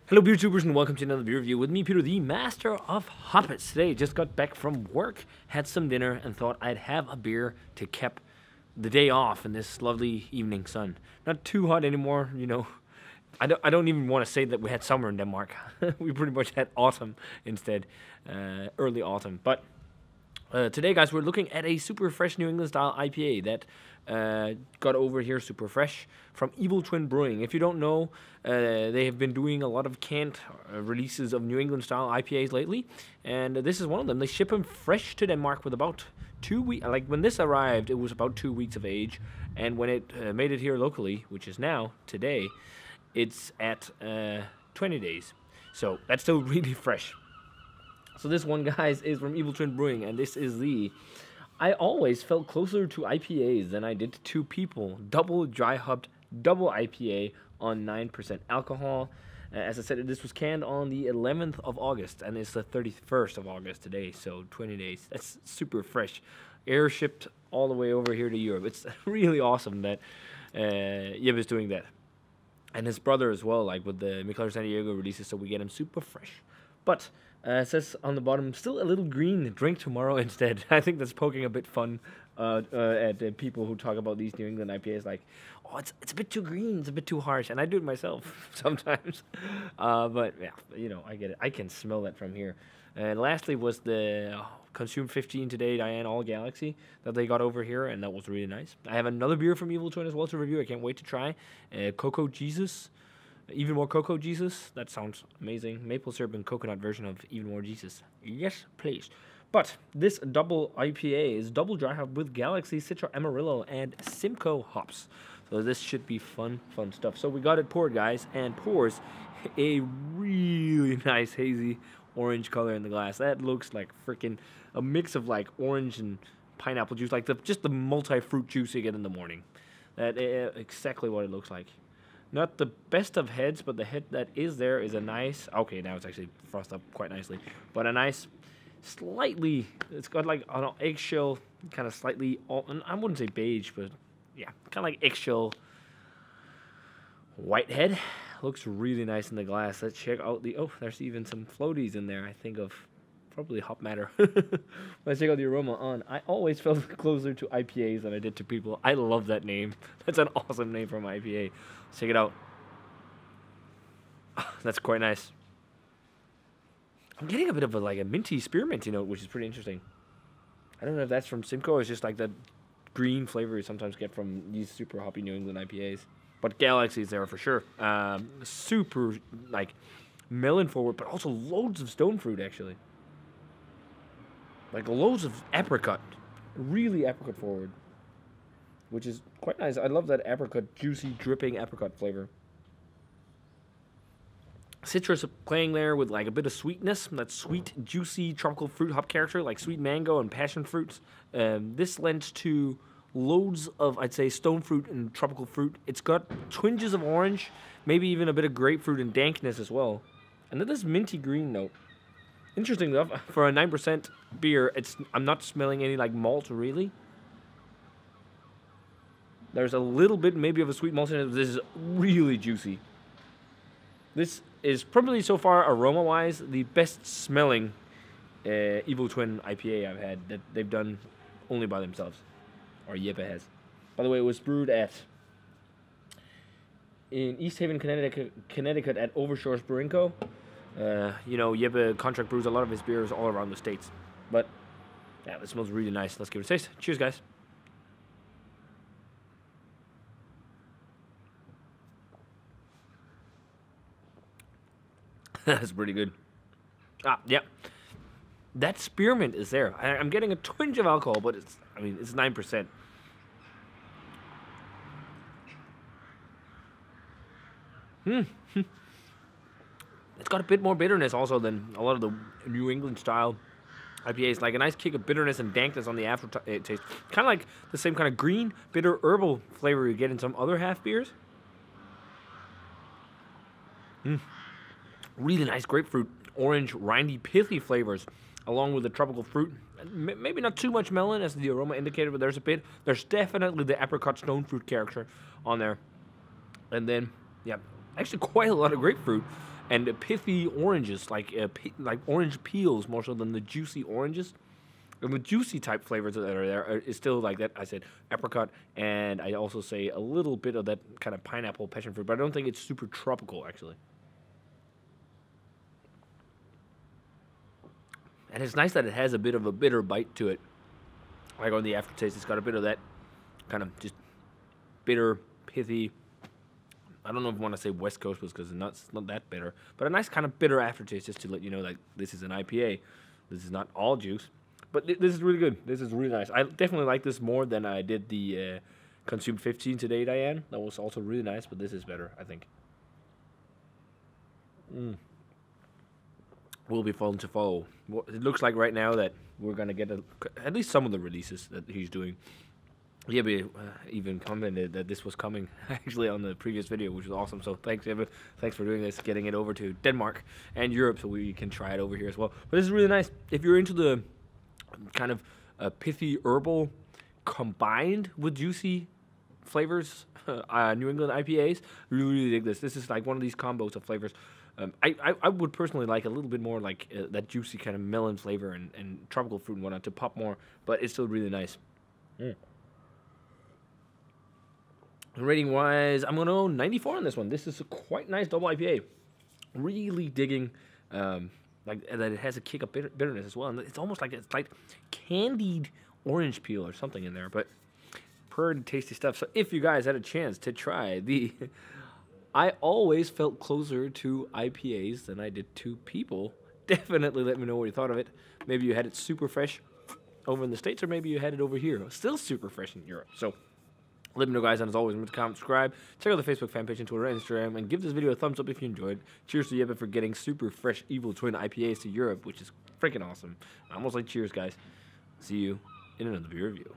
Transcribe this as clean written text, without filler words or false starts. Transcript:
Hello beer tubers and welcome to another beer review with me, Peter, the master of hoppets. Today, just got back from work, had some dinner, and thought I'd have a beer to cap the day off in this lovely evening sun. Not too hot anymore, you know. I don't even want to say that we had summer in Denmark. We pretty much had autumn instead, early autumn. But today, guys, we're looking at a super fresh New England style IPA that got over here super fresh from Evil Twin Brewing. If you don't know, they have been doing a lot of canned releases of New England style IPAs lately, and this is one of them. They ship them fresh to Denmark with about 2 weeks. Like when this arrived, it was about 2 weeks of age, and when it made it here locally, which is now today, it's at 20 days. So that's still really fresh. So this one, guys, is from Evil Twin Brewing, and this is the... I always felt closer to IPAs than I did to Two People. Double dry hopped, double IPA on 9% alcohol. As I said, this was canned on the 11th of August, and it's the 31st of August today, so 20 days. That's super fresh. Air shipped all the way over here to Europe. It's really awesome that Yib is doing that. And his brother as well, like with the McLaren San Diego releases, so we get him super fresh. But it says on the bottom, still a little green, drink tomorrow instead. I think that's poking a bit fun at people who talk about these New England IPAs, like, oh, it's a bit too green, it's a bit too harsh, and I do it myself sometimes. But yeah, you know, I get it. I can smell that from here. And lastly was the Consume 15 today, Diane All Galaxy, that they got over here, and that was really nice. I have another beer from Evil Twin as well to review. I can't wait to try. Cocoa Jesus. Even More Cocoa Jesus. That sounds amazing. Maple syrup and coconut version of Even More Jesus. Yes, please. But this double IPA is double dry hop with Galaxy, Citra Amarillo, and Simcoe hops. So this should be fun stuff. So we got it poured, guys, and pours a really nice hazy orange color in the glass. That looks like freaking a mix of like orange and pineapple juice, like just the multi-fruit juice you get in the morning. That exactly what it looks like. Not the best of heads, but the head that is there is a nice... Okay, now it's actually frosted up quite nicely. But a nice, slightly... It's got like an eggshell, kind of slightly... I wouldn't say beige, but yeah, kind of like eggshell white head. Looks really nice in the glass. Let's check out the... Oh, there's even some floaties in there, I think of... Probably hop matter. Let's check out the aroma on. I always felt closer to IPAs than I did to People. I love that name. That's an awesome name for an IPA. Let's check it out. That's quite nice. I'm getting a bit of a minty spearminty note, which is pretty interesting. I don't know if that's from Simcoe or it's just like that green flavor you sometimes get from these super hoppy New England IPAs. But Galaxy is there for sure. Super like melon forward, but also loads of stone fruit actually. Like loads of apricot, really apricot forward, which is quite nice. I love that apricot, juicy, dripping apricot flavor. Citrus playing there with like a bit of sweetness, that sweet, juicy tropical fruit hop character, like sweet mango and passion fruits. This lends to loads of, I'd say, stone fruit and tropical fruit. It's got twinges of orange, maybe even a bit of grapefruit and dankness as well. And then this minty green note. Interesting enough, for a 9% beer, I'm not smelling any like malt really. There's a little bit maybe of a sweet malt in it. This is really juicy. This is probably so far aroma-wise the best smelling Evil Twin IPA I've had that they've done only by themselves, or DIPA has. By the way, it was brewed in East Haven, Connecticut at Overshores Brewing Co. You know, Yib contract brews a lot of his beers all around the states. But, yeah, it smells really nice. Let's give it a taste. Cheers, guys. That's pretty good. Yeah. That spearmint is there. I'm getting a twinge of alcohol, but it's 9%. It's got a bit more bitterness also than a lot of the New England style IPAs. Like a nice kick of bitterness and dankness on the aftertaste. Kind of like the same kind of green, bitter, herbal flavor you get in some other half beers. Really nice grapefruit, orange, rindy, pithy flavors, along with the tropical fruit. Maybe not too much melon as the aroma indicated, but there's a bit. There's definitely the apricot stone fruit character on there. And then, yeah, actually quite a lot of grapefruit. and the pithy oranges, like orange peels more so than the juicy oranges. And the juicy type flavors that are there is still like that. I said apricot, and I also say a little bit of that kind of pineapple passion fruit, but I don't think it's super tropical actually. And it's nice that it has a bit of a bitter bite to it. Like on the aftertaste, it's got a bit of that kind of just bitter, pithy. I don't know if I want to say West Coast because it's not that bitter, but a nice kind of bitter aftertaste just to let you know that this is an IPA. This is not all juice, but this is really good. This is really nice. I definitely like this more than I did the Consume 15 today, Diane. That was also really nice, but this is better, I think. Will be fun to follow. Well, it looks like right now that we're going to get at least some of the releases that he's doing. Yeah, we even commented that this was coming actually on the previous video, which was awesome. So thanks, Evan. Thanks for doing this, getting it over to Denmark and Europe so we can try it over here as well. But this is really nice. If you're into the kind of pithy herbal combined with juicy flavors, New England IPAs, really dig this. This is like one of these combos of flavors. I would personally like a little bit more like that juicy kind of melon flavor and tropical fruit and whatnot to pop more, but it's still really nice. Rating wise, I'm going to go 94 on this one. This is a quite nice double IPA. Really digging like that it has a kick of bitterness as well. And it's almost like it's like candied orange peel or something in there, but pretty tasty stuff. So if you guys had a chance to try the... I always felt closer to IPAs than I did to people. Definitely let me know what you thought of it. Maybe you had it super fresh over in the States, or maybe you had it over here, still super fresh in Europe. So let me know, guys, and as always, remember to comment, subscribe, check out the Facebook fan page and Twitter and Instagram, and give this video a thumbs up if you enjoyed. Cheers to Jeppe for getting super fresh Evil Twin IPAs to Europe, which is freaking awesome. I almost like cheers, guys. See you in another beer review.